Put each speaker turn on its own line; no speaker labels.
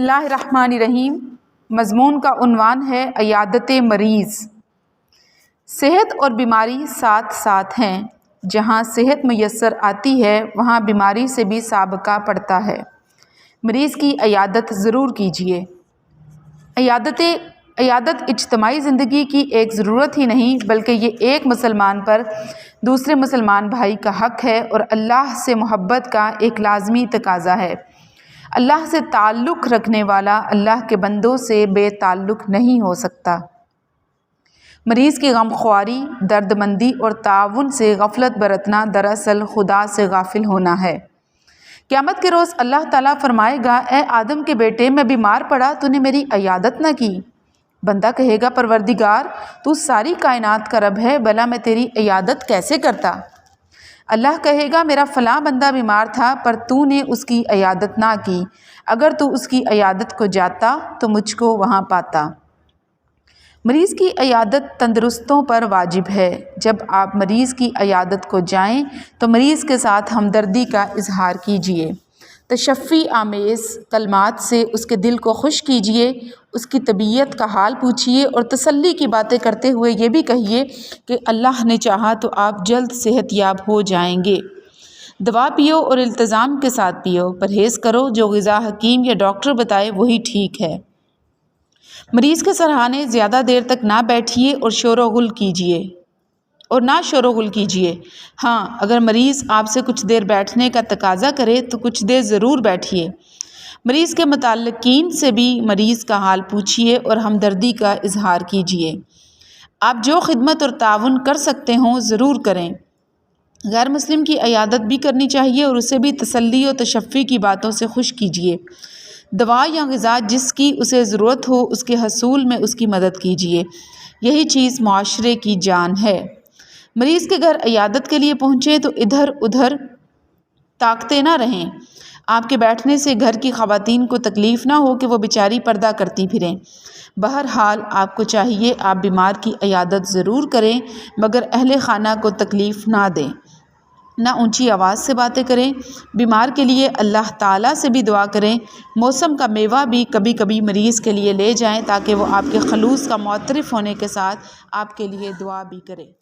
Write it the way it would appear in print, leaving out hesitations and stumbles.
اللہ الرحمن الرحیم۔ مضمون کا عنوان ہے عیادت مریض۔ صحت اور بیماری ساتھ ساتھ ہیں۔ جہاں صحت میسر آتی ہے وہاں بیماری سے بھی سابقہ پڑتا ہے۔ مریض کی عیادت ضرور کیجیے۔ عیادت اجتماعی زندگی کی ایک ضرورت ہی نہیں بلکہ یہ ایک مسلمان پر دوسرے مسلمان بھائی کا حق ہے اور اللہ سے محبت کا ایک لازمی تقاضا ہے۔ اللہ سے تعلق رکھنے والا اللہ کے بندوں سے بے تعلق نہیں ہو سکتا۔ مریض کی غمخواری، درد مندی اور تعاون سے غفلت برتنا دراصل خدا سے غافل ہونا ہے۔ قیامت کے روز اللہ تعالیٰ فرمائے گا، اے آدم کے بیٹے، میں بیمار پڑا تو نے میری عیادت نہ کی۔ بندہ کہے گا، پروردگار تو ساری کائنات کا رب ہے، بھلا میں تیری عیادت کیسے کرتا؟ اللہ کہے گا، میرا فلاں بندہ بیمار تھا پر تو نے اس کی عیادت نہ کی۔ اگر تو اس کی عیادت کو جاتا تو مجھ کو وہاں پاتا۔ مریض کی عیادت تندرستوں پر واجب ہے۔ جب آپ مریض کی عیادت کو جائیں تو مریض کے ساتھ ہمدردی کا اظہار کیجیے۔ تشفی آمیز کلمات سے اس کے دل کو خوش کیجیے، اس کی طبیعت کا حال پوچھیے اور تسلی کی باتیں کرتے ہوئے یہ بھی کہیے کہ اللہ نے چاہا تو آپ جلد صحت یاب ہو جائیں گے۔ دوا پیو اور التزام کے ساتھ پیو۔ پرہیز کرو، جو غذا حکیم یا ڈاکٹر بتائے وہی ٹھیک ہے۔ مریض کے سرہانے زیادہ دیر تک نہ بیٹھیے اور نہ شور و غل کیجیے۔ ہاں، اگر مریض آپ سے کچھ دیر بیٹھنے کا تقاضا کرے تو کچھ دیر ضرور بیٹھیے۔ مریض کے متعلقین سے بھی مریض کا حال پوچھیے اور ہمدردی کا اظہار کیجیے۔ آپ جو خدمت اور تعاون کر سکتے ہوں ضرور کریں۔ غیر مسلم کی عیادت بھی کرنی چاہیے اور اسے بھی تسلی و تشفی کی باتوں سے خوش کیجیے۔ دوا یا غذا جس کی اسے ضرورت ہو اس کے حصول میں اس کی مدد کیجیے۔ یہی چیز معاشرے کی جان ہے۔ مریض کے گھر عیادت کے لیے پہنچیں تو ادھر ادھر تاکتے نہ رہیں۔ آپ کے بیٹھنے سے گھر کی خواتین کو تکلیف نہ ہو کہ وہ بیچاری پردہ کرتی پھریں۔ بہرحال آپ کو چاہیے آپ بیمار کی عیادت ضرور کریں مگر اہل خانہ کو تکلیف نہ دیں۔ نہ اونچی آواز سے باتیں کریں۔ بیمار کے لیے اللہ تعالیٰ سے بھی دعا کریں۔ موسم کا میوہ بھی کبھی کبھی مریض کے لیے لے جائیں تاکہ وہ آپ کے خلوص کا معترف ہونے کے ساتھ آپ کے لیے دعا بھی کرے۔